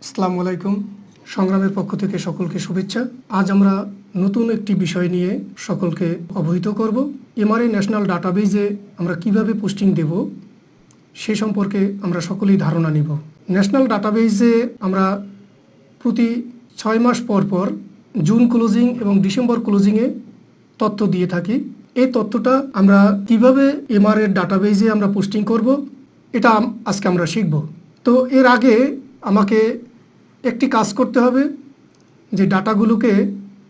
আসসালামু আলাইকুম। সংগ্রামের পক্ষ থেকে সকলকে শুভেচ্ছা। আজ আমরা নতুন একটি বিষয় নিয়ে সকলকে অবহিত করব। এমআরএ ন্যাশনাল ডাটাবেজে আমরা কিভাবে পোস্টিং দেব সে সম্পর্কে আমরা সকলেই ধারণা নিব। ন্যাশনাল ডাটাবেজে আমরা প্রতি 6 মাস পর পর জুন ক্লোজিং এবং ডিসেম্বর ক্লোজিংয়ে তথ্য দিয়ে থাকি। এই তথ্যটা আমরা কিভাবে এমআরএ ডাটাবেজে আমরা পোস্টিং করব এটা আজকে আমরা শিখব। তো এর আগে আমাকে একটি কাজ করতে হবে, যে ডাটাগুলোকে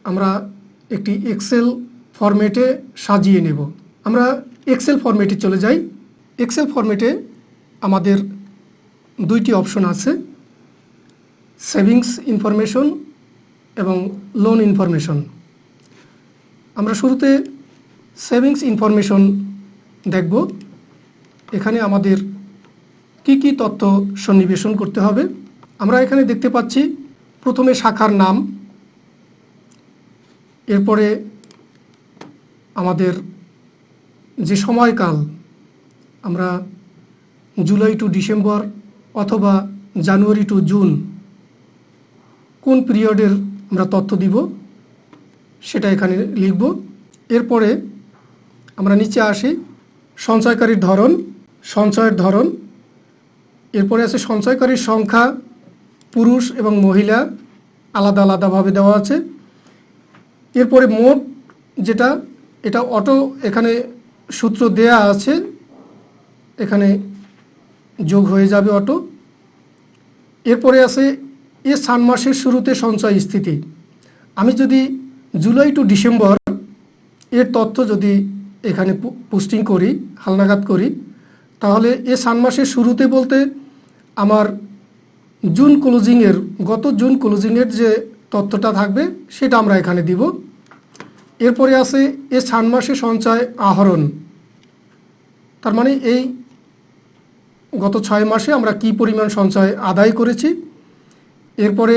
আমরা একটি এক্সেল ফরম্যাটে সাজিয়ে নেব। আমরা এক্সেল ফরম্যাটে চলে যাই। এক্সেল ফরম্যাটে আমাদের দুইটি অপশন আছে, সেভিংস ইনফরমেশন এবং লোন ইনফরমেশন। আমরা শুরুতে সেভিংস ইনফরমেশন দেখব। এখানে আমাদের কি কি তথ্য সন্নিবেশন করতে হবে আমরা এখানে দেখতে পাচ্ছি। প্রথমে শাখার নাম, এরপরে আমাদের যে সময়কাল, আমরা জুলাই টু ডিসেম্বর অথবা জানুয়ারি টু জুন কোন পিরিয়ডের আমরা তথ্য দিব সেটা এখানে লিখব। এরপরে আমরা নিচে আসি, সঞ্চয়কারীর ধরন, সঞ্চয়ের ধরন, এরপরে আছে সঞ্চয়কারীর সংখ্যা, পুরুষ এবং মহিলা আলাদা আলাদাভাবে দেওয়া আছে। এরপরে মোট যেটা, এটা অটো এখানে সূত্র দেয়া আছে, এখানে যোগ হয়ে যাবে অটো। এরপরে আছে এ সান মাসের শুরুতে সঞ্চয় স্থিতি। আমি যদি জুলাই টু ডিসেম্বর এর তথ্য যদি এখানে পোস্টিং করি, হালনাগাদ করি, তাহলে এ সান মাসের শুরুতে বলতে আমার জুন ক্লোজিংয়ের, গত জুন ক্লোজিংয়ের যে তথ্যটা থাকবে সেটা আমরা এখানে দিব। এরপরে আছে এ সান মাসে সঞ্চয় আহরণ, তার মানে এই গত 6 মাসে আমরা কি পরিমাণ সঞ্চয় আদায় করেছি। এরপরে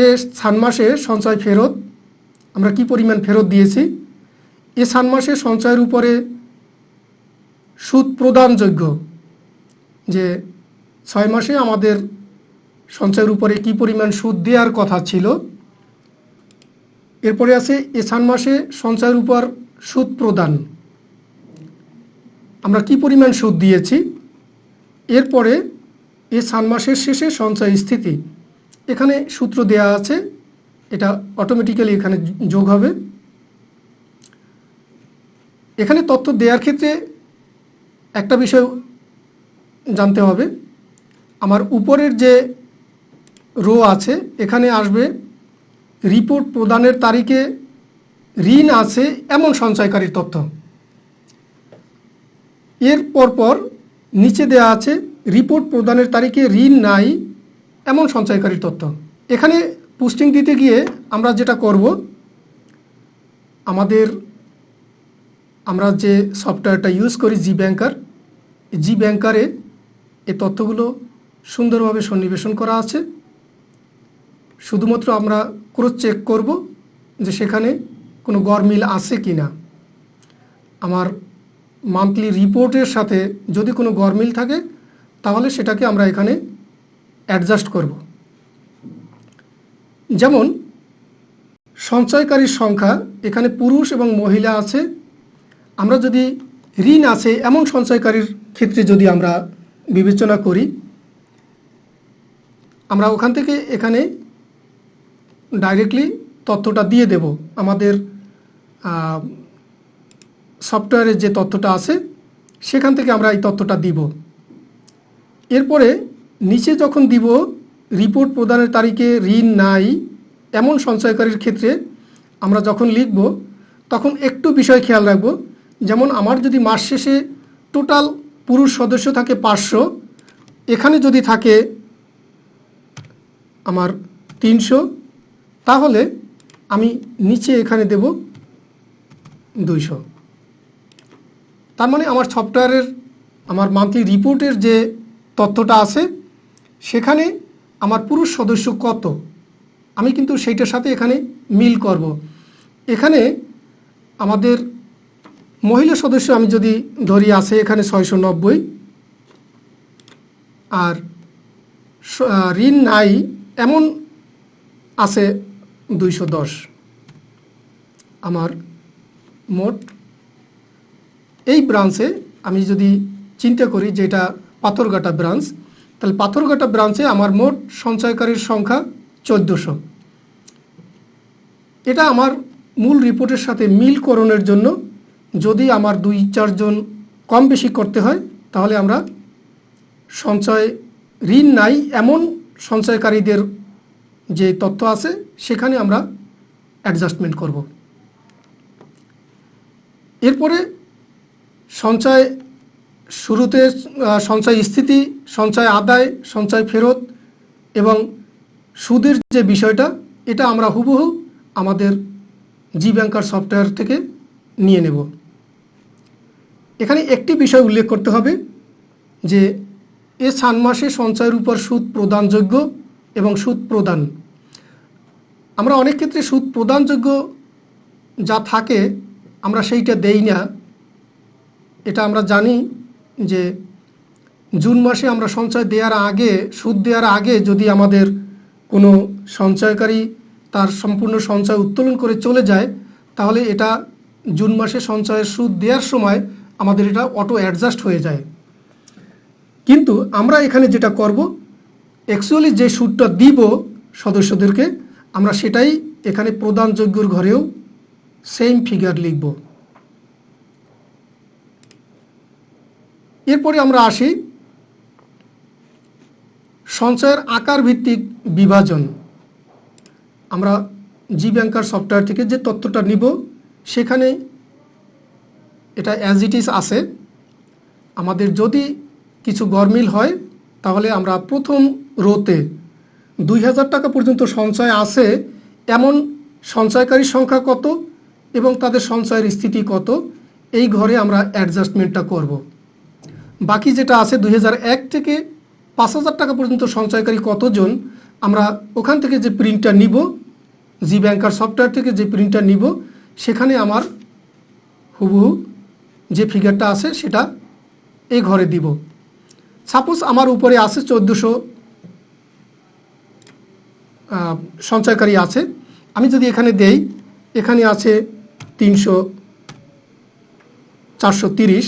এ সান মাসে সঞ্চয় ফেরত, আমরা কি পরিমাণ ফেরত দিয়েছি। এ সান মাসে সঞ্চয়ের উপরে সুদ প্রদানযোগ্য, যে 6 মাসে আমাদের সঞ্চয়ের উপরে কি পরিমাণ সুদ দেওয়ার কথা ছিল। এরপরে আছে এ সান মাসে সঞ্চয়ের উপর সুদ প্রদান, আমরা কি পরিমাণ সুদ দিয়েছি। এরপরে এ সান মাসের শেষে সঞ্চয় স্থিতি, এখানে সূত্র দেয়া আছে, এটা অটোমেটিক্যালি এখানে যোগ হবে। এখানে তথ্য দেওয়ার ক্ষেত্রে একটা বিষয় জানতে হবে, আমার উপরের যে রো আছে এখানে আসবে রিপোর্ট প্রদানের তারিখে ঋণ আছে এমন সঞ্চয়কারীর তথ্য। এর পরপর নিচে দেয়া আছে রিপোর্ট প্রদানের তারিখে ঋণ নাই এমন সঞ্চয়কারীর তথ্য। এখানে পোস্টিং দিতে গিয়ে আমরা যেটা করব, আমরা যে সফটওয়্যারটা ইউজ করি জি ব্যাংকারে এই তথ্যগুলো সুন্দরভাবে সন্নিবেশন করা আছে। শুধুমাত্র আমরা ক্রস চেক করব যে সেখানে কোনো গরমিল আছে কি না। আমার মান্থলি রিপোর্টের সাথে যদি কোনো গরমিল থাকে তাহলে সেটাকে আমরা এখানে অ্যাডজাস্ট করব। যেমন সঞ্চয়কারীর সংখ্যা, এখানে পুরুষ এবং মহিলা আছে। আমরা যদি ঋণ আছে এমন সঞ্চয়কারীর ক্ষেত্রে যদি আমরা বিবেচনা করি, আমরা ওখান থেকে এখানে ডাইরেক্টলি তথ্যটা দিয়ে দেব। আমাদের সফটওয়্যারের যে তথ্যটা আছে সেখান থেকে আমরা এই তথ্যটা দিব। এরপরে নিচে যখন দিব রিপোর্ট প্রদানের তারিখে ঋণ নাই এমন সঞ্চয়কারীর ক্ষেত্রে আমরা যখন লিখব তখন একটু বিষয় খেয়াল রাখব। যেমন আমার যদি মাস শেষে টোটাল পুরুষ সদস্য থাকে 500, এখানে যদি থাকে আমার 300, তাহলে আমি নিচে এখানে দেব 200। তার মানে আমার সফটওয়্যারের আমার মান্থলি রিপোর্টের যে তথ্যটা আছে সেখানে আমার পুরুষ সদস্য কত, আমি কিন্তু সেইটার সাথে এখানে মিল করব। এখানে আমাদের মহিলা সদস্য আমি যদি ধরি আছে এখানে 690, আর ঋণ নাই এমন আছে 210 আমার মোট। এই ব্রাঞ্চে আমি যদি চিন্তা করি যে এটা পাথরঘাটা ব্রাঞ্চ, তাহলে পাথরঘাটা ব্রাঞ্চে আমার মোট সঞ্চয়কারীর সংখ্যা 1400। এটা আমার মূল রিপোর্টের সাথে মিলকরণের জন্য যদি আমার 2-4 জন কম বেশি করতে হয়, তাহলে আমরা সঞ্চয় ঋণ নাই এমন সঞ্চয়কারীদের যে তথ্য আছে সেখানে আমরা অ্যাডজাস্টমেন্ট করব। এরপরে সঞ্চয় শুরুতে সঞ্চয় স্থিতি, সঞ্চয় আদায়, সঞ্চয় ফেরত এবং সুদের যে বিষয়টা, এটা আমরা হুবহু আমাদের জি ব্যাংকার সফটওয়্যার থেকে নিয়ে নেব। এখানে একটি বিষয় উল্লেখ করতে হবে যে এ ষান্মাসে সঞ্চয়ের উপর সুদ প্রদানযোগ্য এবং সুদ প্রদান। আমরা অনেক ক্ষেত্রে সুদ প্রদানযোগ্য যা থাকে আমরা সেইটা দেই না। এটা আমরা জানি যে জুন মাসে আমরা সঞ্চয় দেওয়ার আগে, সুদ দেওয়ার আগে যদি আমাদের কোনো সঞ্চয়কারী তার সম্পূর্ণ সঞ্চয় উত্তোলন করে চলে যায়, তাহলে এটা জুন মাসে সঞ্চয়ের সুদ দেওয়ার সময় আমাদের এটা অটো অ্যাডজাস্ট হয়ে যায়। কিন্তু আমরা এখানে যেটা করব, অ্যাকচুয়ালি যে সুদটা দিব সদস্যদেরকে, আমরা সেটাই এখানে প্রদানযোগ্যর ঘরেও সেম ফিগার লিখব। এরপরে আমরা আসি সঞ্চয়ের আকার ভিত্তিক বিভাজন। আমরা জি ব্যাংকার সফটওয়্যার থেকে যে তথ্যটা নিব সেখানে এটা অ্যাজ ইট ইজ আছে। আমাদের যদি কিছু গরমিল হয় তাহলে আমরা প্রথম রোতে 2000 টাকা পর্যন্ত সঞ্চয় আছে এমন সঞ্চয়কারীর সংখ্যা কত এবং তাদের সঞ্চয়ের স্থিতি কত, এই ঘরে আমরা অ্যাডজাস্টমেন্টটা করব। বাকি যেটা আছে 2001 থেকে 5000 টাকা পর্যন্ত সঞ্চয়কারী কতজন, আমরা ওখান থেকে যে প্রিন্টটা নিব, জি ব্যাংকার সফটওয়্যার থেকে যে প্রিন্টটা নিব, সেখানে আমার হুবহু যে ফিগারটা আছে সেটা এই ঘরে দিব। সাপোজ আমার উপরে আছে 1400 সঞ্চয়কারী আছে। আমি যদি এখানে দেই, এখানে আছে 430,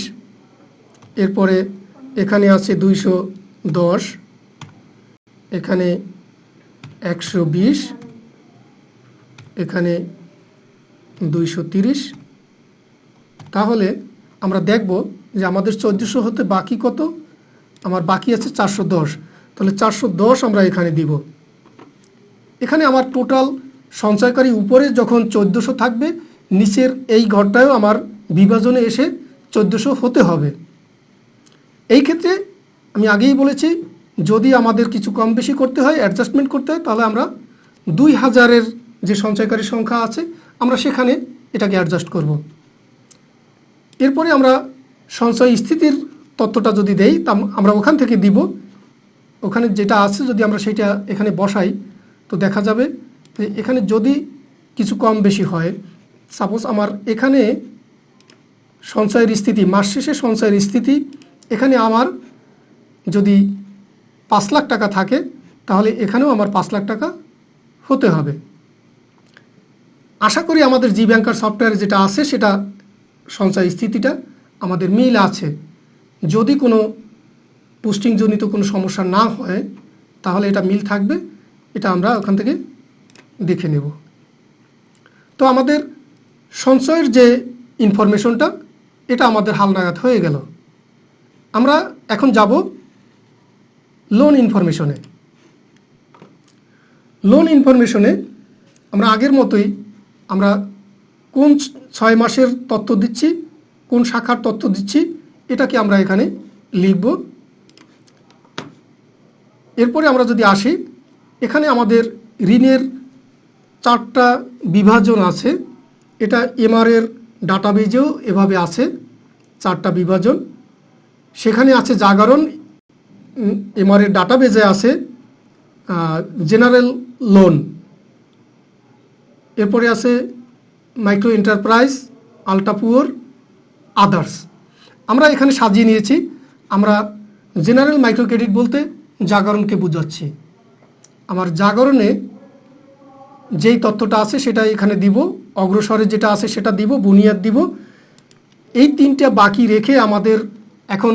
এরপরে এখানে আছে 210, এখানে 120, এখানে 230। তাহলে আমরা দেখব যে আমাদের 1400 হতে বাকি কত, আমার বাকি আছে 410। তাহলে 410 আমরা এখানে দিব। এখানে আমার টোটাল সঞ্চয়কারী উপরে যখন 1400 থাকবে, নিচের এই ঘরটাও আমার বিভাজনে এসে 1400 হতে হবে। এই ক্ষেত্রে আমি আগেই বলেছি, যদি আমাদের কিছু কম বেশি করতে হয়, অ্যাডজাস্টমেন্ট করতে হয়, তাহলে আমরা 2000-এর যে সঞ্চয়কারীর সংখ্যা আছে আমরা সেখানে এটাকে অ্যাডজাস্ট করব। এরপরে আমরা সঞ্চয় স্থিতির তথ্যটা যদি দেই, তা আমরা ওখান থেকে দিব। ওখানে যেটা আছে যদি আমরা সেটা এখানে বসাই, তো দেখা যাবে যে এখানে যদি কিছু কম বেশি হয়, সাপোজ আমার এখানে সঞ্চয়ের স্থিতি, মাস শেষে সঞ্চয়ের স্থিতি এখানে আমার যদি 5 লাখ টাকা থাকে, তাহলে এখানেও আমার 5 লাখ টাকা হতে হবে। আশা করি আমাদের জি ব্যাংকার সফটওয়্যারে যেটা আছে সেটা সঞ্চয় স্থিতিটা আমাদের মিল আছে। যদি কোনো পোস্টিংজনিত কোনো সমস্যা না হয় তাহলে এটা মিল থাকবে, এটা আমরা ওখান থেকে দেখে নেব। তো আমাদের সঞ্চয়ের যে ইনফরমেশনটা, এটা আমাদের হালনাগাদ হয়ে গেল। আমরা এখন যাব লোন ইনফরমেশনে। লোন ইনফরমেশনে আমরা আগের মতোই আমরা কোন 6 মাসের তথ্য দিচ্ছি, কোন শাখার তথ্য দিচ্ছি, এটাকে আমরা এখানে লিখব। এরপরে আমরা যদি আসি, এখানে আমাদের ঋণের 4টা বিভাজন আছে। এটা এমআরের ডাটাবেজেও এভাবে আছে 4টা বিভাজন। সেখানে আছে জাগরণ, এমআরের ডাটাবেজে আছে জেনারেল লোন, এরপরে আছে micro enterprise, ultra poor, others. আমরা এখানে সাজিয়ে নিয়েছি। আমরা জেনারেল মাইক্রো ক্রেডিট বলতে জাগরণকে বোঝাচ্ছি। আমার জাগরণে যেই তথ্যটা আছে সেটা এখানে দিব, অগ্রসরে যেটা আছে সেটা দিব, বুনিয়াদ দিব। এই তিনটা বাকি রেখে আমাদের এখন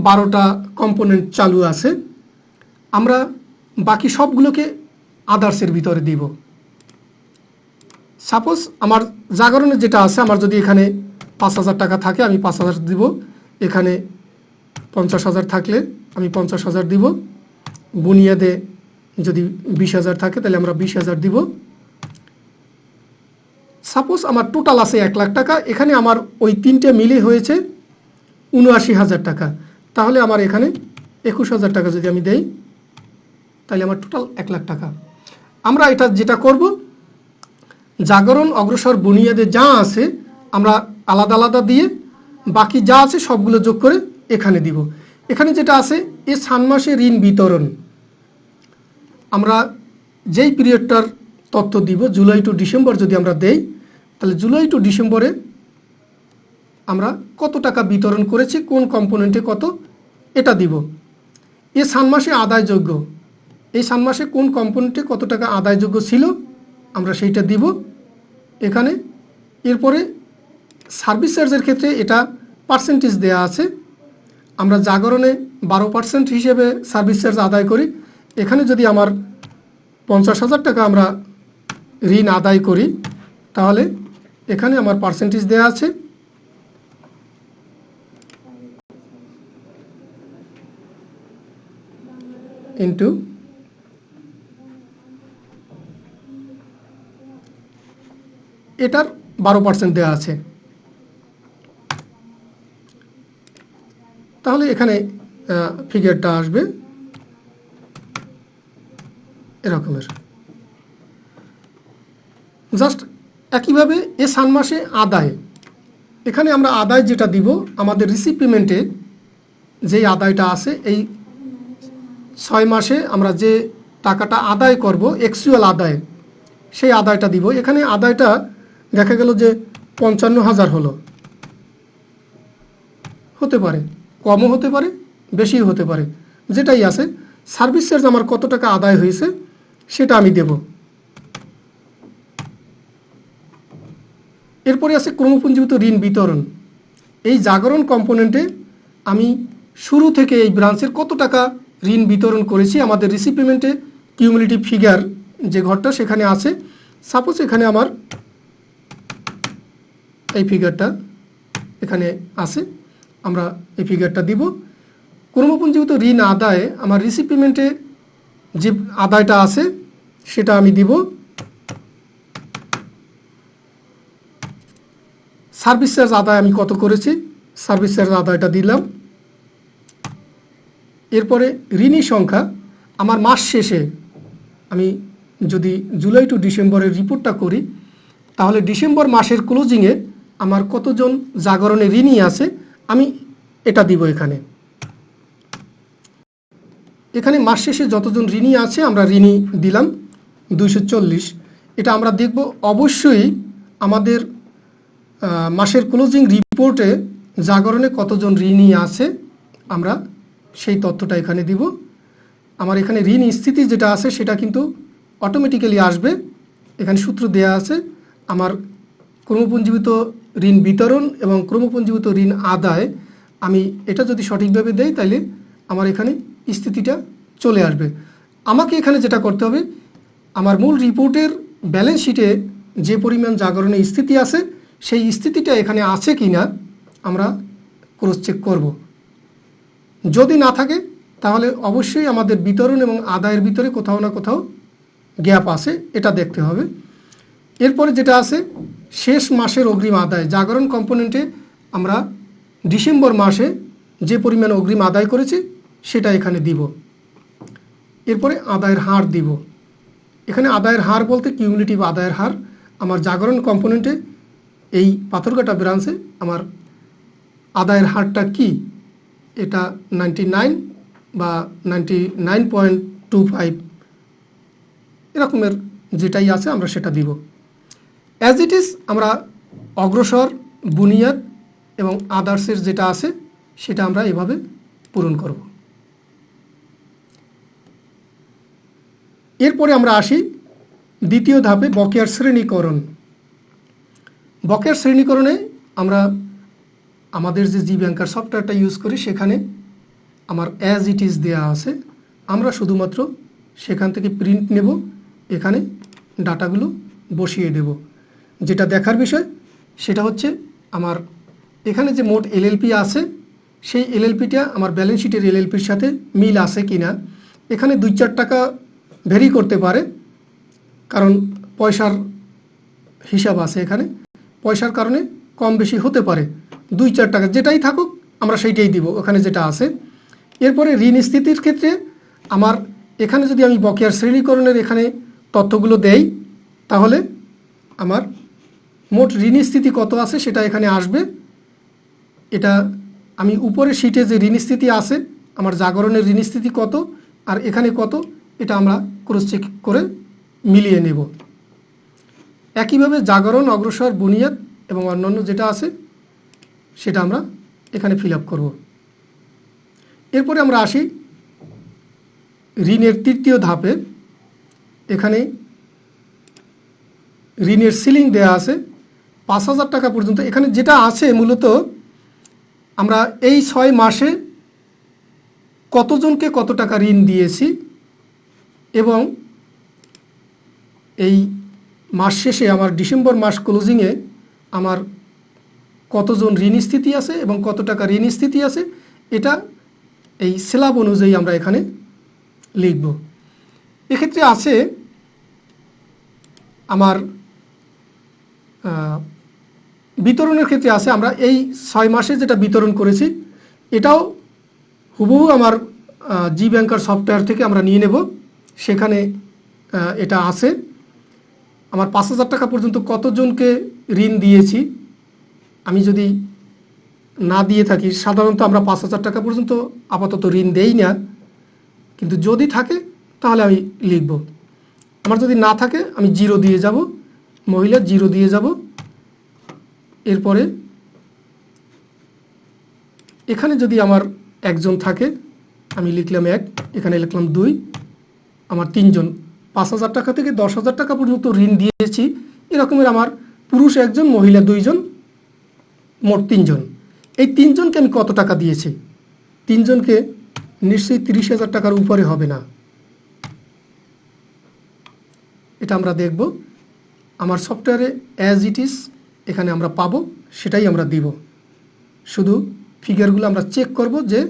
12টা কম্পোনেন্ট চালু আছে। আমরা বাকি সবগুলোকে আদার্সের ভিতরে দিব। সাপোজ আমার জাগরণে যেটা আছে, আমার যদি এখানে 5,000 টাকা থাকে আমি 5,000 দিব, এখানে 50,000 থাকলে আমি 50,000 দিব, বুনিয়াদে যদি 20,000 থাকে তাহলে আমরা 20,000 দিব। সাপোজ আমার টোটাল আছে 1 লাখ টাকা, এখানে আমার ওই তিনটে মিলে হয়েছে 79,000 টাকা, তাহলে আমার এখানে 21,000 টাকা যদি আমি দেই তাহলে আমার টোটাল 1 লাখ টাকা। আমরা এটা যেটা করব, জাগরণ, অগ্রসর, বুনিয়াদে যা আছে আমরা আলাদা আলাদা দিয়ে বাকি যা আছে সবগুলো যোগ করে এখানে দিব। এখানে যেটা আছে এ ষান্মাসে ঋণ বিতরণ, আমরা যেই পিরিয়ডটার তথ্য দিব জুলাই টু ডিসেম্বর যদি আমরা দেই তাহলে জুলাই টু ডিসেম্বরে আমরা কত টাকা বিতরণ করেছি, কোন কম্পোনেন্টে কত, এটা দিব। এ ষান্মাসে আদায়যোগ্য, এই ষান্মাসে কোন কম্পোনেন্টে কত টাকা আদায়যোগ্য ছিল আমরা সেইটা দিব এখানে। এরপরে সার্ভিস চার্জের ক্ষেত্রে এটা পার্সেন্টেজ দেয়া আছে, আমরা জাগরণে 12% হিসেবে সার্ভিস চার্জ আদায় করি। এখানে যদি আমার 50,000 টাকা আমরা ঋণ আদায় করি তাহলে এখানে আমার পার্সেন্টেজ দেয়া আছে। ইন্টু এটার 12% দেওয়া আছে, তাহলে এখানে ফিগারটা আসবে এরকমের। জাস্ট একইভাবে এ ষান্মাসে আদায়, এখানে আমরা আদায় যেটা দিব আমাদের রিসিভ পেমেন্টে যেই আদায়টা আছে এই 6 মাসে আমরা যে টাকাটা আদায় করব অ্যাকচুয়াল আদায়, সেই আদায়টা দিব। এখানে আদায়টা দেখা গেল যে 55,000 হলো, হতে পারে কমও হতে পারে বেশিও হতে পারে, যেটাই আছে। সার্ভিস চার্জ আমার কত টাকা আদায় হয়েছে সেটা আমি দেব। এরপরে আছে ক্রমপুঞ্জীভূত ঋণ বিতরণ। এই জাগরণ কম্পোনেন্টে আমি শুরু থেকে এই ব্রাঞ্চের কত টাকা ঋণ বিতরণ করেছি আমাদের রিসিভ পেমেন্টে কিউমুলেটিভ ফিগার যে ঘরটা সেখানে আছে। সাপোজ এখানে আমার এই ফিগারটা এখানে আছে, আমরা এই ফিগারটা দিব। ক্রমপুঞ্জীভূত ঋণ আদায়ে আমার রিসিভ পেমেন্টে যে আদায়টা আছে সেটা আমি দিব। সার্ভিস চার্জ আদায় আমি কত করেছি, সার্ভিস চার্জ আদায়টা দিলাম। এরপরে ঋণী সংখ্যা আমার মাস শেষে, আমি যদি জুলাই টু ডিসেম্বরের রিপোর্টটা করি তাহলে ডিসেম্বর মাসের ক্লোজিংয়ে আমার কতজন জাগরণে ঋণী আছে আমি এটা দিব এখানে। এখানে মাস শেষে যতজন ঋণী আছে আমরা ঋণী দিলাম 240। এটা আমরা দেখব অবশ্যই আমাদের মাসের ক্লোজিং রিপোর্টে জাগরণে কতজন ঋণী আছে আমরা সেই তথ্যটা এখানে দিব। আমার এখানে ঋণ স্থিতি যেটা আছে সেটা কিন্তু অটোমেটিক্যালি আসবে, এখানে সূত্র দেয়া আছে। আমার ক্রমপুঞ্জীভূত ঋণ বিতরণ এবং ক্রমপুঞ্জীভূত ঋণ আদায় আমি এটা যদি সঠিকভাবে দেই তাহলে আমার এখানে স্থিতিটা চলে আসবে। আমাকে এখানে যেটা করতে হবে, আমার মূল রিপোর্টের ব্যালেন্স শিটে যে পরিমাণ জাগরণে স্থিতি আছে সেই স্থিতিটা এখানে আছে কি না আমরা ক্রস চেক করব। যদি না থাকে তাহলে অবশ্যই আমাদের বিতরণ এবং আদায়ের ভিতরে কোথাও না কোথাও গ্যাপ আছে, এটা দেখতে হবে। এরপরে যেটা আছে শেষ মাসের অগ্রিম আদায়, জাগরণ কম্পোনেন্টে আমরা ডিসেম্বর মাসে যে পরিমাণ অগ্রিম আদায় করেছি সেটা এখানে দিব। এরপরে আদায়ের হার দিব। এখানে আদায়ের হার বলতে কিউমুলেটিভ আদায়ের হার। আমার জাগরণ কম্পোনেন্টে এই পাথরঘাটা ব্রাঞ্চে আমার আদায়ের হারটা কি, এটা 99 বা 99.25 এরকমের যেটাই আছে আমরা সেটা দিব। অ্যাজ ইট ইজ আমরা অগ্রসর, বুনিয়াদ এবং আদার্সের যেটা আছে সেটা আমরা এভাবে পূরণ করব। এরপরে আমরা আসি দ্বিতীয় ধাপে বকেয়ার শ্রেণীকরণ। বকেয়ার শ্রেণীকরণে আমরা আমাদের যে জি ব্যাংকার সফটওয়্যারটা ইউজ করি সেখানে আমার অ্যাজ ইট ইজ দেওয়া আছে, আমরা শুধুমাত্র সেখান থেকে প্রিন্ট নেব, এখানে ডাটাগুলো বসিয়ে দেব। যেটা দেখার বিষয় সেটা হচ্ছে আমার এখানে যে মোট এলএলপি আছে সেই এলএলপিটা আমার ব্যালেন্স শিটের এলএলপির সাথে মিল আছে কিনা। এখানে 2-4 টাকা ভ্যারি করতে পারে, কারণ পয়সার হিসাব আছে, এখানে পয়সার কারণে কম বেশি হতে পারে। 2-4 টাকা যেটাই থাকুক আমরা সেইটাই দিব ওখানে যেটা আছে। এরপরে ঋণ স্থিতির ক্ষেত্রে আমার এখানে যদি আমি বকেয়ার শ্রেণীকরণের এখানে তথ্যগুলো দেই তাহলে আমার মোট ঋণ স্থিতি কত আছে সেটা এখানে আসবে। এটা আমি উপরে শিটে যে ঋণ স্থিতি আছে আমার জাগরণের ঋণ স্থিতি কত আর এখানে কত এটা আমরা ক্রস চেক করে মিলিয়ে নেব। একইভাবে জাগরণ, অগ্রসর, বুনিয়াদ এবং অন্যান্য যেটা আছে সেটা আমরা এখানে ফিল আপ করব। এরপরে আমরা আসি ঋণের তৃতীয় ধাপে। এখানে ঋণের সিলিং দেয়া আছে 5,000 টাকা পর্যন্ত। এখানে যেটা আছে মূলত আমরা এই 6 মাসে কতজনকে কত টাকা ঋণ দিয়েছি এবং এই মাস শেষে আমার ডিসেম্বর মাস ক্লোজিংয়ে আমার কতজন ঋণ স্থিতি আছে এবং কত টাকা ঋণ স্থিতি আছে এটা এই স্ল্যাব অনুযায়ী আমরা এখানে লিখব। এক্ষেত্রে আছে আমার বিতরণের ক্ষেত্রে আছে আমরা এই 6 মাসে যেটা বিতরণ করেছি এটাও হুবহু আমার জি ব্যাংকার সফটওয়্যার থেকে আমরা নিয়ে নেব। সেখানে এটা আছে আমার 5,000 টাকা পর্যন্ত কতজনকে ঋণ দিয়েছি। আমি যদি না দিয়ে থাকি, সাধারণত আমরা 5,000 টাকা পর্যন্ত আপাতত ঋণ দেই না, কিন্তু যদি থাকে তাহলে আমি লিখব। আমার যদি না থাকে আমি 0 দিয়ে যাব, মহিলা 0 দিয়ে যাব। এরপরে এখানে যদি আমার একজন থাকে আমি লিখলাম 1, এখানে লিখলাম 2, আমার 3 জন 5,000 টাকা থেকে 10,000 টাকা পর্যন্ত ঋণ দিয়েছি। এরকমের আমার পুরুষ 1 জন, মহিলা 2 জন, মোট 3 জন। এই 3 জনকে আমি কত টাকা দিয়েছি? 3 জনকে নিশ্চয়ই 30,000 টাকার উপরে হবে না, এটা আমরা দেখব। আমার সফটওয়্যারে অ্যাজ ইট ইজ এখানে আমরা পাবো, সেটাই আমরা দিব। শুধু ফিগারগুলো আমরা চেক করব যে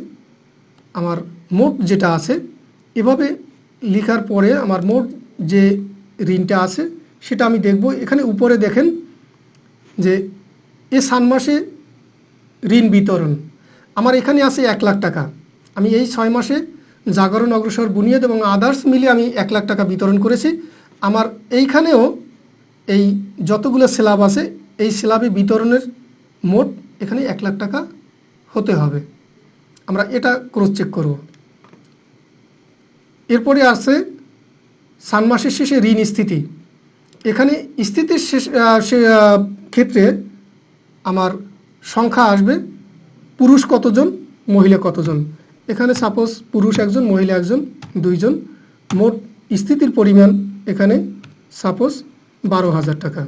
আমার মোট যেটা আছে, এভাবে লেখার পরে আমার মোট যে ঋণটা আছে সেটা আমি দেখব। এখানে উপরে দেখেন যে এ সান মাসে ঋণ বিতরণ আমার এখানে আছে 1 লাখ টাকা। আমি এই 6 মাসে জাগরণ, অগ্রসর, বুনিয়াদ এবং আদার্স মিলে আমি 1 লাখ টাকা বিতরণ করেছি। আমার এইখানেও এই যতগুলো স্ল্যাব আছে এই স্ল্যাবে বিতরণের মোট এখানে 1 লাখ টাকা হতে হবে। আমরা এটা ক্রস চেক করব। এরপরে আছে সান মাসের শেষে ঋণ স্থিতি। এখানে স্থিতির ক্ষেত্রে আমার সংখ্যা আসবে পুরুষ কতজন, মহিলা কতজন। এখানে সাপোজ পুরুষ 1 জন, মহিলা 1 জন, 2 জন। মোট স্থিতির পরিমাণ এখানে সাপোজ 12,000 টাকা।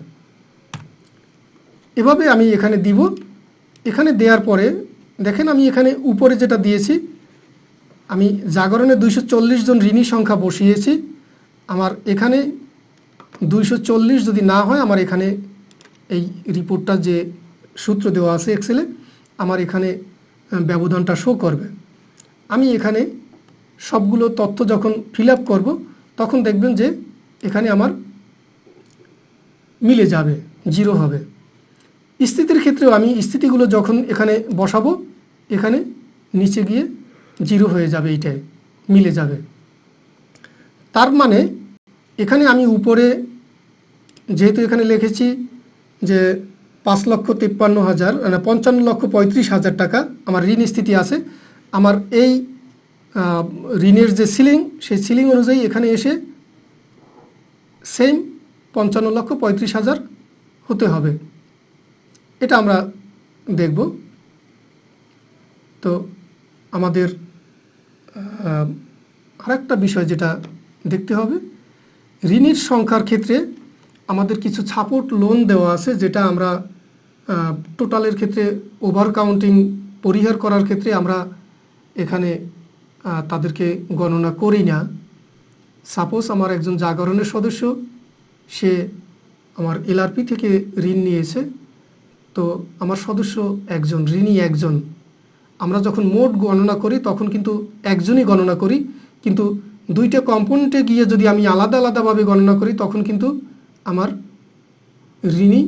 এভাবে আমি এখানে দিব। এখানে দেওয়ার পরে দেখেন আমি এখানে উপরে যেটা দিয়েছি, আমি জাগরণে 240 জন ঋণী সংখ্যা বসিয়েছি। আমার এখানে 240 যদি না হয়, আমার এখানে এই রিপোর্টটা যে সূত্র দেওয়া আছে এক্সেলে, আমার এখানে ব্যবধানটা শো করবে। আমি এখানে সবগুলো তথ্য যখন ফিল আপ করবো তখন দেখবেন যে এখানে আমার মিলে যাবে, 0 হবে। স্থিতির ক্ষেত্রেও আমি স্থিতিগুলো যখন এখানে বসাবো এখানে নিচে গিয়ে 0 হয়ে যাবে, এইটাই মিলে যাবে। তার মানে এখানে আমি উপরে যেহেতু এখানে লিখেছি যে 5,53,000 মানে 55,35,000 টাকা আমার ঋণ স্থিতি আছে, আমার এই ঋণের যে সিলিং সেই সিলিং অনুযায়ী এখানে এসে সেম 55,35,000 হতে হবে। এটা আমরা দেখব। তো আমাদের আরেকটা বিষয় যেটা দেখতে হবে ঋণীর সংখ্যার ক্ষেত্রে আমাদের কিছু সাপোর্ট লোন দেওয়া আছে, যেটা আমরা টোটালের ক্ষেত্রে ওভার কাউন্টিং পরিহার করার ক্ষেত্রে আমরা এখানে তাদেরকে গণনা করি না। সাপোজ আমার একজন জাগরণের সদস্য, সে আমার এলআরপি থেকে ঋণ নিয়েছে, তো আমার সদস্য একজন, ঋণী একজন। আমরা যখন মোট গণনা করি তখন কিন্তু একজনই গণনা করি, কিন্তু দুইটা কম্পোনেন্টে গিয়ে যদি আমি আলাদা আলাদাভাবে গণনা করি তখন কিন্তু আমার ঋণী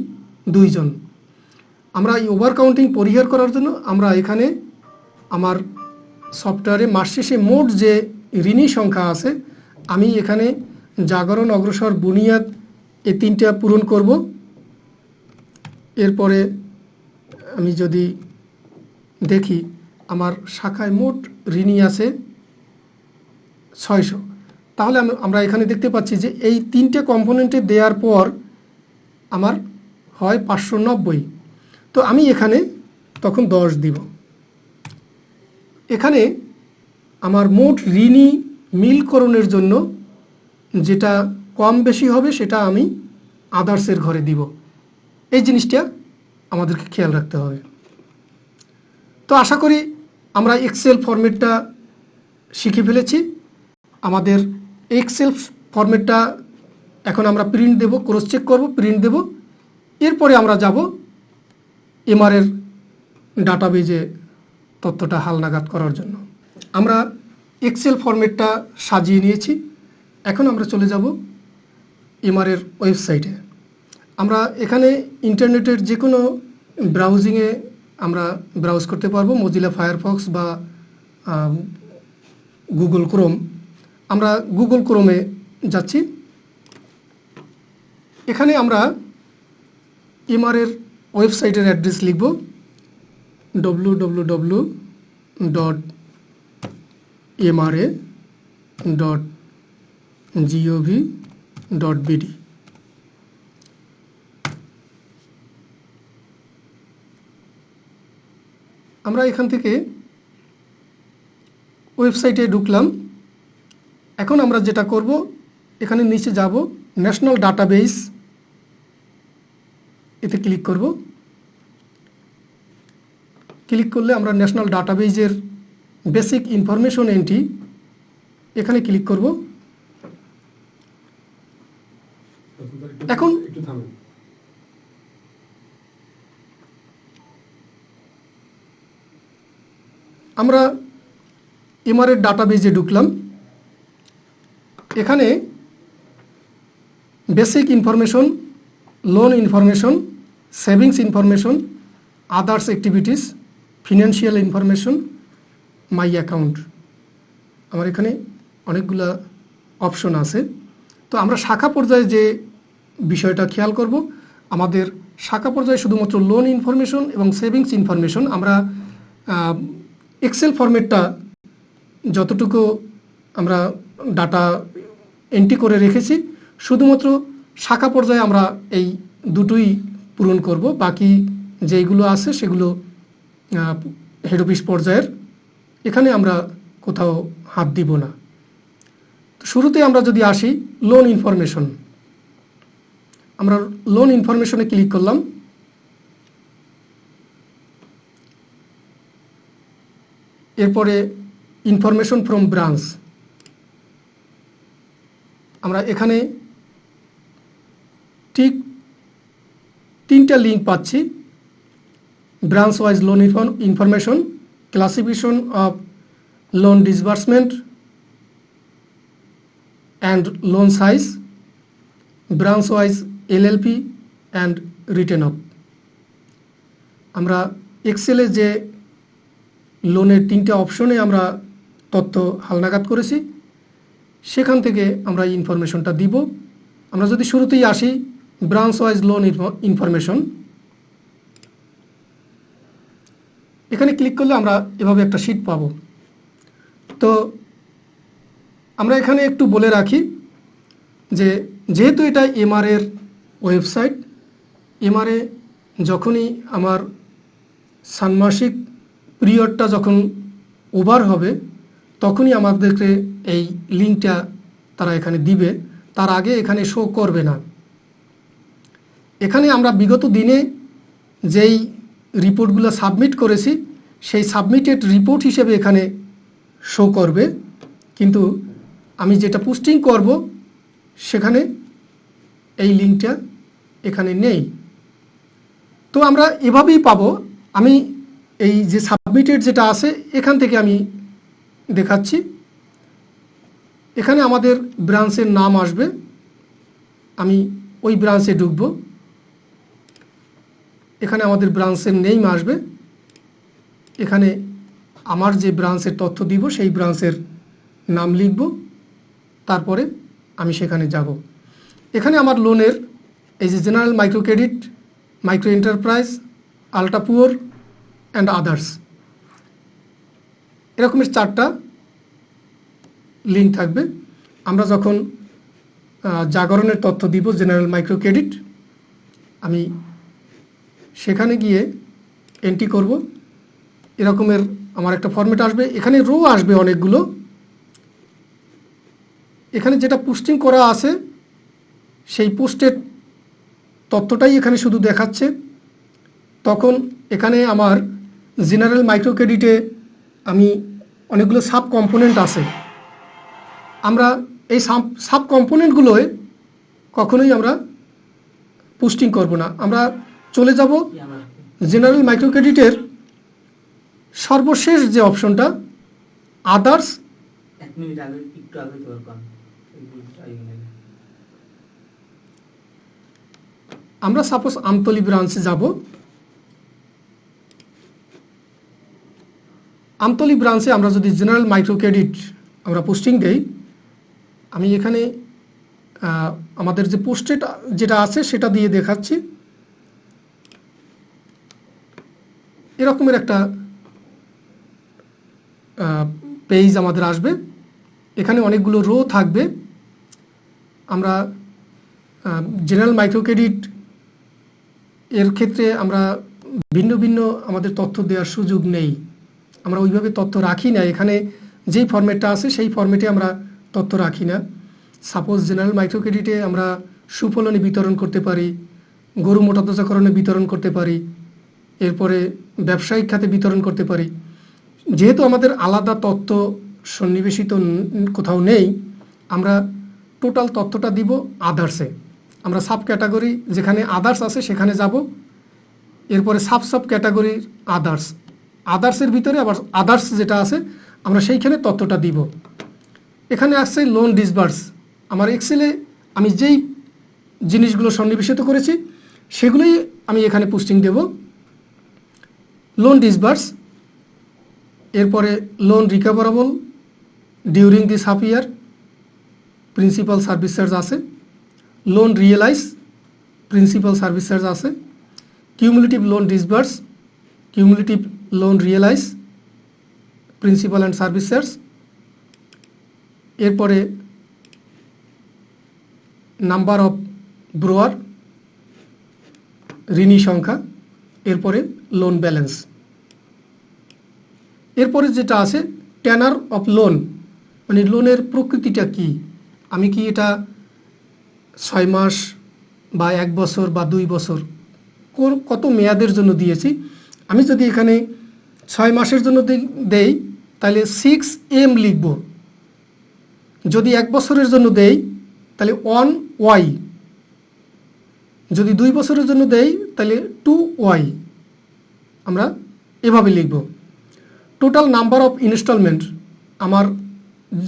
দুইজন। আমরা এই ওভার কাউন্টিং পরিহার করার জন্য আমরা এখানে আমার সফটওয়্যারে মাস শেষে মোট যে ঋণী সংখ্যা আছে, আমি এখানে জাগরণ, অগ্রসর, বুনিয়াদ এই তিনটা পূরণ করব। এরপরে আমি যদি দেখি আমার শাখায় মোট ঋণী আছে 600, তাহলে আমরা এখানে দেখতে পাচ্ছি যে এই তিনটে কম্পোনেন্টে দেওয়ার পর আমার হয় 590। তো আমি এখানে তখন 10 দিব। এখানে আমার মোট ঋণী মিলকরণের জন্য যেটা কম বেশি হবে সেটা আমি আদার্সের ঘরে দিব। এই জিনিসটা আমাদেরকে খেয়াল রাখতে হবে। তো আশা করি আমরা এক্সেল ফরম্যাটটা শিখে ফেলেছি। আমাদের এক্সেল ফরম্যাটটা এখন আমরা প্রিন্ট দেব, ক্রস চেক করব, প্রিন্ট দেব। এরপরে আমরা যাব এমআরের ডাটাবেজে তথ্যটা হালনাগাদ করার জন্য। আমরা এক্সেল ফরম্যাটটা সাজিয়ে নিয়েছি। এখন আমরা চলে যাব এমআরের ওয়েবসাইটে। আমরা এখানে ইন্টারনেটের যে কোনো ব্রাউজিংয়ে আমরা ব্রাউজ করতে পারবো, মজিলা ফায়ারফক্স বা গুগল ক্রোম। আমরা গুগল ক্রোমে যাচ্ছি। এখানে আমরা এমআরের ওয়েবসাইটের অ্যাড্রেস লিখব www.mra.gov.bd। আমরা এখান থেকে ওয়েবসাইটে ঢুকলাম। এখন আমরা যেটা করব, এখানে নিচে যাব, ন্যাশনাল ডাটাবেস, এতে ক্লিক করব। ক্লিক করলে আমরা ন্যাশনাল ডাটাবেজের বেসিক ইনফরমেশন এন্ট্রি এখানে ক্লিক করব। এখন আমরা এমআরের ডাটাবেজে ঢুকলাম। এখানে basic information, loan information, savings information, others activities, financial information, my account, আমার এখানে অনেকগুলা অপশন আছে। তো আমরা শাখা পর্যায়ে যে বিষয়টা খেয়াল করব, আমাদের শাখা পর্যায়ে শুধুমাত্র লোন ইনফরমেশন এবং সেভিংস ইনফরমেশন। আমরা এক্সেল ফরম্যাটটা যতটুকু আমরা ডাটা এন্ট্রি করে রেখেছি, শুধুমাত্র শাখা পর্যায়ে আমরা এই দুটোই পূরণ করব। বাকি যেইগুলো আছে সেগুলো হেড অফিস পর্যায়ের, এখানে আমরা কোথাও হাত দিব না। শুরুতে আমরা যদি আসি লোন ইনফরমেশন, আমরা লোন ইনফরমেশনে ক্লিক করলাম। এরপরে ইনফরমেশন ফ্রম ব্রাঞ্চ, আমরা এখানে ঠিক তিনটা লিঙ্ক পাচ্ছি, branch wise loan information, classification of loan disbursement and loan size, branch wise LLP and written of. আমরা এক্সেলে যে লোনের তিনটে অপশনে আমরা তথ্য হালনাগাদ করেছি, সেখান থেকে আমরা এই ইনফরমেশনটা দিব। আমরা যদি শুরুতেই আসি ব্রাঞ্চ ওয়াইজ লোন ইনফরমেশন, এখানে ক্লিক করলে আমরা এভাবে একটা শিট পাবো। তো আমরা এখানে একটু বলে রাখি যে যেহেতু এটা এমআরের ওয়েবসাইট, এমআরএ যখনই আমার ষান্মাসিক পিরিয়ডটা যখন ওভার হবে তখনই আমাদেরকে এই লিঙ্কটা তারা এখানে দিবে। তার আগে এখানে শো করবে না। এখানে আমরা বিগত দিনে যেই রিপোর্টগুলো সাবমিট করেছি সেই সাবমিটেড রিপোর্ট হিসেবে এখানে শো করবে, কিন্তু আমি যেটা পোস্টিং করব সেখানে এই লিঙ্কটা এখানে নেই। তো আমরা এভাবেই পাবো। আমি এই যে সাবমিটেড যেটা আছে এখান থেকে আমি দেখাচ্ছি। এখানে আমাদের ব্রাঞ্চের নাম আসবে, আমি ওই ব্রাঞ্চে ঢুকবো। এখানে আমাদের ব্রাঞ্চের নেম আসবে, এখানে আমার যে ব্রাঞ্চের তথ্য দিব সেই ব্রাঞ্চের নাম লিখব, তারপরে আমি সেখানে যাব। এখানে আমার লোনের এই যে general micro credit, micro enterprise, ultra poor and others, এরকমের 4টা লিঙ্ক থাকবে। আমরা যখন জাগরণের তথ্য দিব জেনারেল মাইক্রো ক্রেডিট, আমি সেখানে গিয়ে এন্ট্রি করব। এরকমের আমার একটা ফরম্যাট আসবে, এখানে রো আসবে অনেকগুলো। এখানে যেটা পোস্টিং করা আছে সেই পোস্টের তথ্যটাই এখানে শুধু দেখাচ্ছে। তখন এখানে আমার জেনারেল মাইক্রো ক্রেডিটে আমি অনেকগুলো সাব কম্পোনেন্ট আছে, আমরা এই সাব কম্পোনেন্টগুলোয় কখনোই আমরা পোস্টিং করব না। আমরা চলে যাব জেনারেল মাইক্রো ক্রেডিটের সর্বশেষ যে অপশনটা আদার্স। আমরা সাপোজ আমতলী ব্রাঞ্চে যাব। আমতলী ব্রাঞ্চে আমরা যদি জেনারেল মাইক্রো ক্রেডিট আমরা পোস্টিং দেই, আমি এখানে আমাদের যে পোস্টেড যেটা আছে সেটা দিয়ে দেখাচ্ছি। এরকমের একটা পেজ আমাদের আসবে, এখানে অনেকগুলো রো থাকবে। আমরা জেনারেল মাইক্রো ক্রেডিট এর ক্ষেত্রে আমরা ভিন্ন ভিন্ন আমাদের তথ্য দেওয়ার সুযোগ নেই, আমরা ওইভাবে তথ্য রাখি না। এখানে যেই ফরম্যাটটা আছে সেই ফরম্যাটে আমরা তথ্য রাখি না। সাপোজ জেনারেল মাইক্রো ক্রেডিটে আমরা সুফলনে বিতরণ করতে পারি, গরু মোটাতাজাকরণে বিতরণ করতে পারি, এরপরে ব্যবসায়িক খাতে বিতরণ করতে পারি। যেহেতু আমাদের আলাদা তথ্য সন্নিবেশিত কোথাও নেই, আমরা টোটাল তথ্যটা দিব আদার্সে। আমরা সাব ক্যাটাগরি যেখানে আদার্স আছে সেখানে যাব, এরপরে সাব ক্যাটাগরির আদার্সের ভিতরে আবার আদার্স যেটা আছে আমরা সেইখানে তথ্যটা দিব। এখানে আসছে লোন ডিসবার্স। আমার এক্সেলে আমি যেই জিনিসগুলো সন্নিবেশিত করেছি সেগুলোই আমি এখানে পোস্টিং দেব। লোন ডিসবার্স, এরপরে loan recoverable during this half year, principal service charge আছে। Loan realise, principal service charge আছে। Cumulative loan disburse, cumulative loan realise, principal and service charge. এরপরে নাম্বার অফ ব্রোয়ার, ঋণী সংখ্যা, এরপরে লোন ব্যালেন্স। এরপরে যেটা আছে টেনার অফ লোন, মানে লোনের প্রকৃতিটা কি, আমি কি এটা 6 মাস বা 1 বছর বা 2 বছর কত মেয়াদের জন্য দিয়েছি। আমি যদি এখানে 6 মাসের জন্য দেই তাহলে 6M লিখব, যদি 1 বছরের জন্য দেই তাহলে 1Y, যদি 2 বছরের জন্য দেই তাহলে 2Y, আমরা এভাবে লিখব। টোটাল নাম্বার অফ ইনস্টলমেন্ট, আমার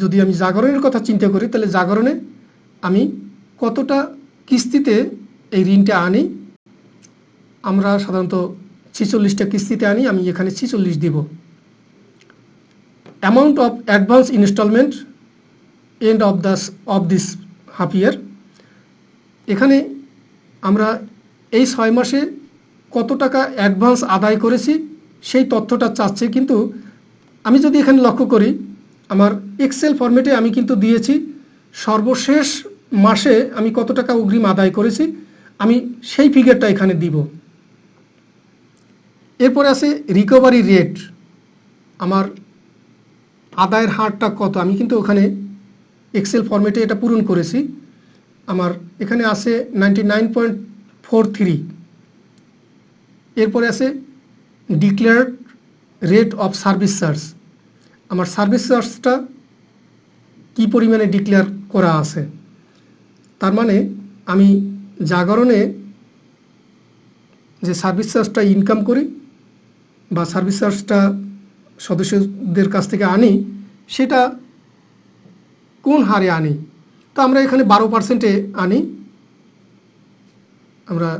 যদি আমি জাগরণের কথা চিন্তা করি তাহলে জাগরণে আমি কতটা কিস্তিতে এই ঋণটা আনি, আমরা সাধারণত 46টা কিস্তিতে আনি, আমি এখানে 46 দিব। Amount of advance installment end of this half year, এখানে আমরা এই 6 মাসে কত টাকা অ্যাডভান্স আদায় করেছি সেই তথ্যটা চাচ্ছে। কিন্তু আমি যদি এখানে লক্ষ্য করি আমার এক্সেল ফরম্যাটে আমি কিন্তু দিয়েছি সর্বশেষ মাসে আমি কত টাকা অগ্রিম আদায় করেছি, আমি সেই ফিগারটা এখানে দিব। এরপরে আছে রিকভারি রেট, আমার আদায়ের হারটা কত, আমি কিন্তু ওখানে এক্সেল ফরম্যাটে এটা পূরণ করেছি। আমার এখানে আছে 99.43, এরপরে আছে declared rate of service charge. আমার সার্ভিস চার্জটা কী পরিমাণে ডিক্লেয়ার করা আছে, তার মানে আমি জাগরণে যে সার্ভিস চার্জটা ইনকাম করি বা সার্ভিস চার্জটা সদস্যদের কাছ থেকে আনি, সেটা কোন হারে আনি। তো আমরা এখানে 12% আনি। আমরা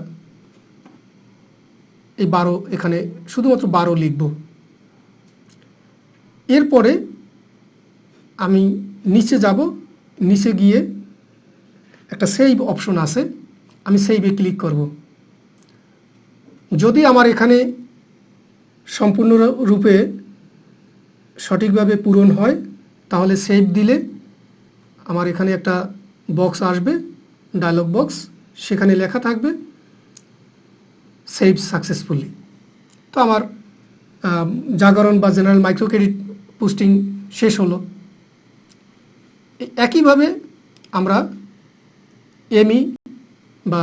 এই 12 এখানে শুধুমাত্র 12 লিখব। এরপরে আমি নিচে যাব, নিচে গিয়ে একটা সেভ অপশন আছে, আমি সেভে ক্লিক করব। যদি আমার এখানে সম্পূর্ণরূপে সঠিকভাবে পূরণ হয় তাহলে সেভ দিলে আমার এখানে একটা বক্স আসবে, ডায়লগ বক্স, সেখানে লেখা থাকবে সেভ সাকসেসফুলি। তো আমার জাগরণ বা জেনারেল মাইক্রো ক্রেডিট পোস্টিং শেষ হলো। একইভাবে আমরা এমই বা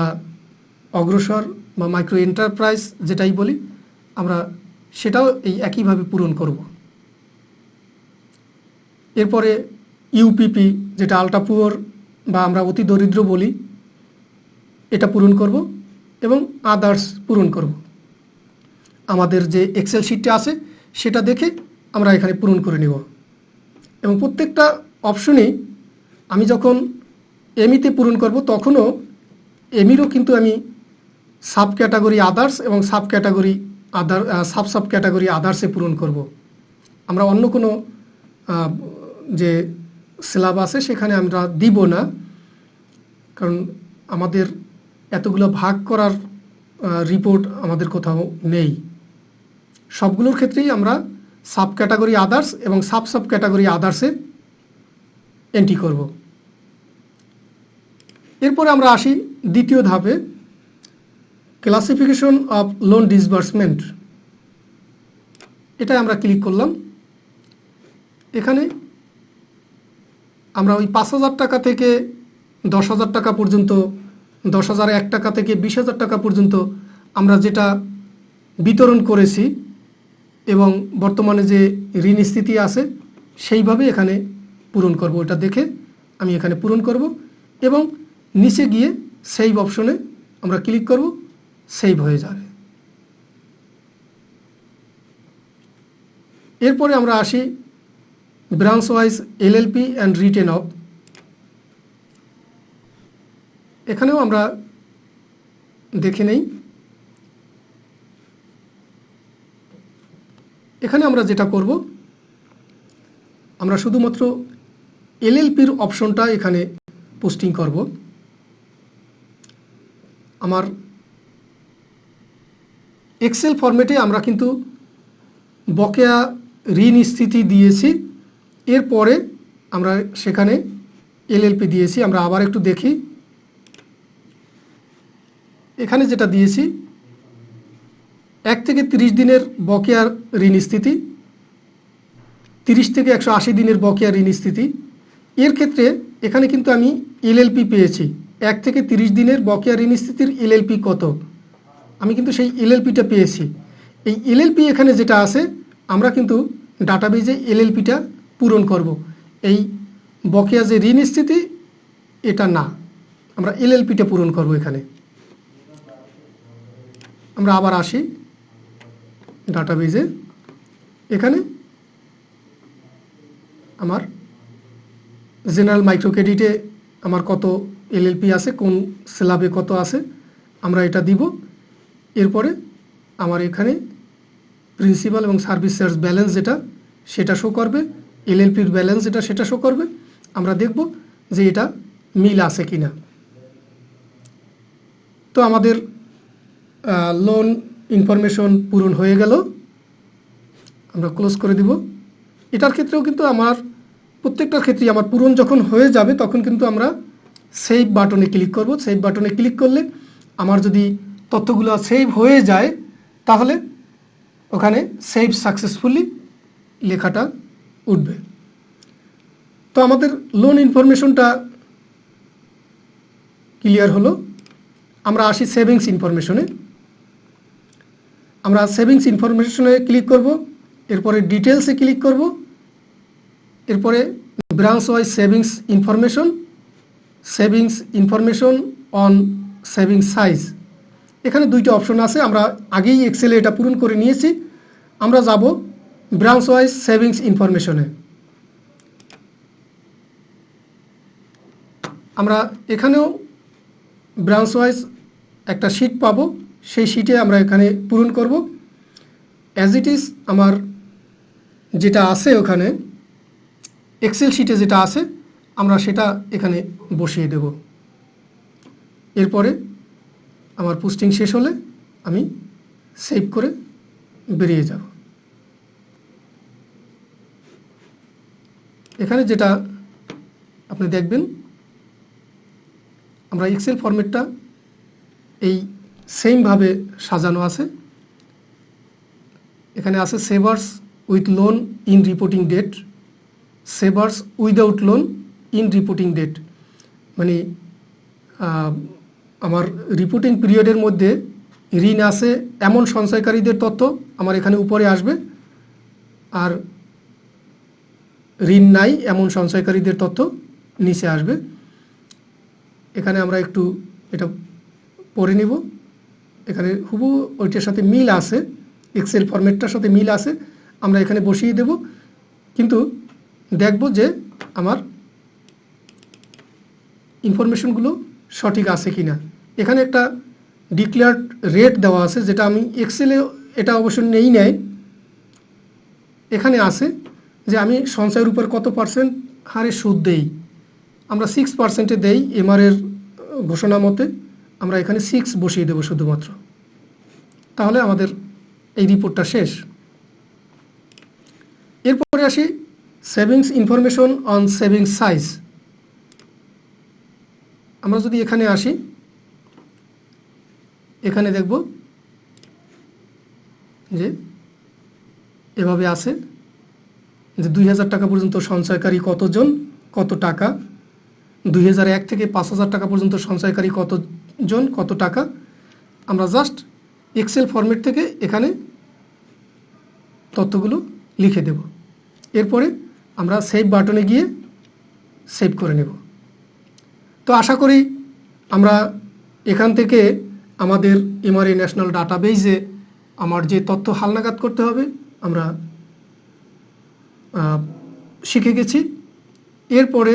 অগ্রসর বা মাইক্রো এন্টারপ্রাইজ যেটাই বলি, আমরা সেটাও এই একইভাবে পূরণ করব। এরপরে ইউপিপি যেটা আল্ট্রা পুয়ার বা আমরা অতি দরিদ্র বলি, এটা পূরণ করব এবং আদার্স পূরণ করব। আমাদের যে এক্সেল শিটটা আছে সেটা দেখে আমরা এখানে পূরণ করে নেব। এবং প্রত্যেকটা অপশনেই আমি যখন এমিতে পূরণ করব তখনও এমিরও কিন্তু আমি সাব ক্যাটাগরি আদার্স এবং সাব ক্যাটাগরি আদার্সে পূরণ করব। আমরা অন্য কোনো যে স্ল্যাব আছে সেখানে আমরা দিব না, কারণ আমাদের এতগুলো ভাগ করার রিপোর্ট আমাদের কোথাও নেই। সবগুলোর ক্ষেত্রেই আমরা সাব ক্যাটাগরি আদার্স এবং সাব ক্যাটাগরি আদার্সে এন্ট্রি করব। এরপরে আমরা আসি দ্বিতীয় ধাপে, ক্লাসিফিকেশন অফ লোন ডিসবার্সমেন্ট। এটাই আমরা ক্লিক করলাম। এখানে আমরা ওই 5,000 টাকা থেকে 10,000 টাকা পর্যন্ত, 10,001 টাকা থেকে 20,000 টাকা পর্যন্ত আমরা যেটা বিতরণ করেছি এবং বর্তমানে যে ঋণ স্থিতি আছে সেইভাবে এখানে পূরণ করব। এটা দেখে আমি এখানে পূরণ করব এবং নিচে গিয়ে সেভ অপশনে আমরা ক্লিক করব, সেভ হয়ে যাবে। এরপরে আমরা আসি branch wise LLP and written of. এখানেও আমরা দেখে নেই। এখানে আমরা যেটা করব, আমরা শুধুমাত্র এলএলপির অপশনটা এখানে পোস্টিং করব। আমার এক্সেল ফরম্যাটে আমরা কিন্তু বকেয়া ঋণ স্থিতি দিয়েছি, এরপরে আমরা সেখানে এলএলপি দিয়েছি। আমরা আবার একটু দেখি, এখানে যেটা দিয়েছি 1 থেকে 30 দিনের বকেয়া ঋণ স্থিতি, 30 থেকে 180 দিনের বকেয়া ঋণ স্থিতি। এর ক্ষেত্রে এখানে কিন্তু আমি এলএলপি পেয়েছি। 1 থেকে 30 দিনের বকেয়া ঋণ স্থিতির এলএলপি কত, আমি কিন্তু সেই এলএলপিটা পেয়েছি। এই এলএলপি এখানে যেটা আছে আমরা কিন্তু ডাটাবেজে এলএলপিটা পূরণ করব। এই বকেয়া যে ঋণ স্থিতি এটা না, আমরা এলএলপিটা পূরণ করব। এখানে আমরা আবার আসি ডাটাবেজে, এখানে আমার জেনারেল মাইক্রো ক্রেডিটে আমার কত এলএলপি আছে, কোন স্ল্যাবে কত আছে আমরা এটা দিব। এরপরে আমার এখানে প্রিন্সিপাল এবং সার্ভিস চার্জ ব্যালেন্স যেটা সেটা শো করবে, এলএলপির ব্যালেন্স যেটা সেটা শো করবে। আমরা দেখব যে এটা মিল আছে কিনা। তো আমাদের লোন ইনফরমেশন পূরণ হয়ে গেল, আমরা ক্লোজ করে দিব। এটার ক্ষেত্রেও কিন্তু আমার প্রত্যেকটার ক্ষেত্রেই আমার পূরণ যখন হয়ে যাবে তখন কিন্তু আমরা সেভ বাটনে ক্লিক করব। সেভ বাটনে ক্লিক করলে আমার যদি তথ্যগুলো সেভ হয়ে যায় তাহলে ওখানে সেভ সাকসেসফুলি লেখাটা উঠবে। তো আমাদের লোন ইনফরমেশনটা ক্লিয়ার হলো। আমরা আসি সেভিংস ইনফরমেশনে। আমরা সেভিংস ইনফরমেশনে ক্লিক করব, এরপরে ডিটেলসে ক্লিক করব, এরপরে branch wise savings information on savings size. এখানে দুইটা অপশন আছে, আমরা আগেই এক্সেলে এটা পূরণ করে নিয়েছি। আমরা যাব ব্রাঞ্চ ওয়াইজ সেভিংস ইনফরমেশনে। আমরা এখানেও ব্রাঞ্চ ওয়াইজ একটা শিট পাবো, সেই শিটে আমরা এখানে পূরণ করব। অ্যাজ ইট ইজ আমার যেটা আছে ওখানে এক্সেল শিটে যেটা আছে আমরা সেটা এখানে বসিয়ে দেব। এরপরে আমার পোস্টিং শেষ হলে আমি সেভ করে বেরিয়ে যাব। এখানে যেটা আপনি দেখবেন, আমরা এক্সেল ফরম্যাটটা এই সেমভাবে সাজানো আছে। এখানে আছে savers with loan in reporting date, savers without loan in reporting date, মানে আমার রিপোর্টিং পিরিয়ডের মধ্যে ঋণ আছে এমন সঞ্চয়কারীদের তথ্য আমার এখানে উপরে আসবে, আর ঋণ নাই এমন সঞ্চয়কারীদের তথ্য নিচে আসবে। এখানে আমরা একটু এটা পড়ে নিব। এখানে হুবহু ওইটার সাথে মিল আছে, এক্সেল ফরম্যাটটার সাথে মিল আছে, আমরা এখানে বসিয়ে দেব। কিন্তু দেখব যে আমার ইনফরমেশনগুলো সঠিক আছে কি না। এখানে একটা ডিক্লেয়ার্ড রেট দেওয়া আছে, যেটা আমি এক্সেলে এটা অবশ্য নেই। এখানে আছে যে আমি সঞ্চয়ের উপর কত পার্সেন্ট হারে সুদ দেই। আমরা 6% দেই এমআরের ঘোষণা মতে। আমরা এখানে 6 বসিয়ে দেব শুধুমাত্র, তাহলে আমাদের এই রিপোর্টটা শেষ। এরপরে আসি savings information on savings size. আমরা যদি এখানে আসি, এখানে দেখব যে এভাবে আছে যে 2000 টাকা পর্যন্ত সঞ্চয়কারী কতজন, কত টাকা, 2001 থেকে 5000 টাকা পর্যন্ত সঞ্চয়কারী কতজন, কত টাকা। আমরা জাস্ট এক্সেল ফরম্যাট থেকে এখানে তথ্যগুলো লিখে দেব। এরপরে আমরা সেভ বাটনে গিয়ে সেভ করে নেব। তো আশা করি আমরা এখান থেকে আমাদের এমআরএ ন্যাশনাল ডাটাবেজে আমার যে তথ্য হালনাগাদ করতে হবে আমরা শিখে গেছি। এরপরে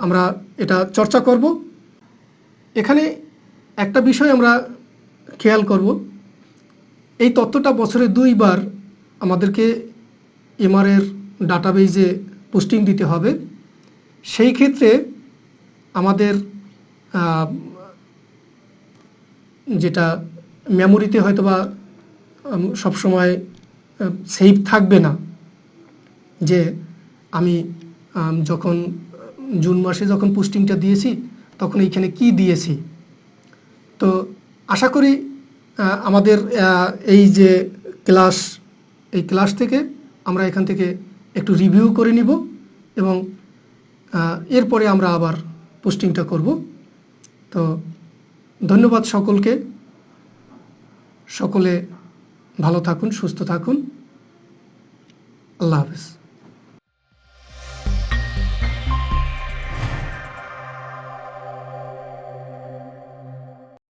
আমরা এটা চর্চা করব। এখানে একটা বিষয় আমরা খেয়াল করব, এই তথ্যটা বছরে 2 বার আমাদেরকে এমআরএর ডাটাবেজে পোস্টিং দিতে হবে। সেই ক্ষেত্রে আমাদের যেটা মেমোরিতে হয়তো বা সবসময় সেভ থাকবে না, যে আমি যখন জুন মাসে যখন পোস্টিংটা দিয়েছি তখন এইখানে কি দিয়েছি। তো আশা করি আমাদের এই যে এই ক্লাস থেকে আমরা এখান থেকে একটু রিভিউ করে নিব এবং এরপরে আমরা আবার পোস্টিংটা করব। তো ধন্যবাদ সকলকে। সকলে ভালো থাকুন, সুস্থ থাকুন। আল্লাহ হাফেজ।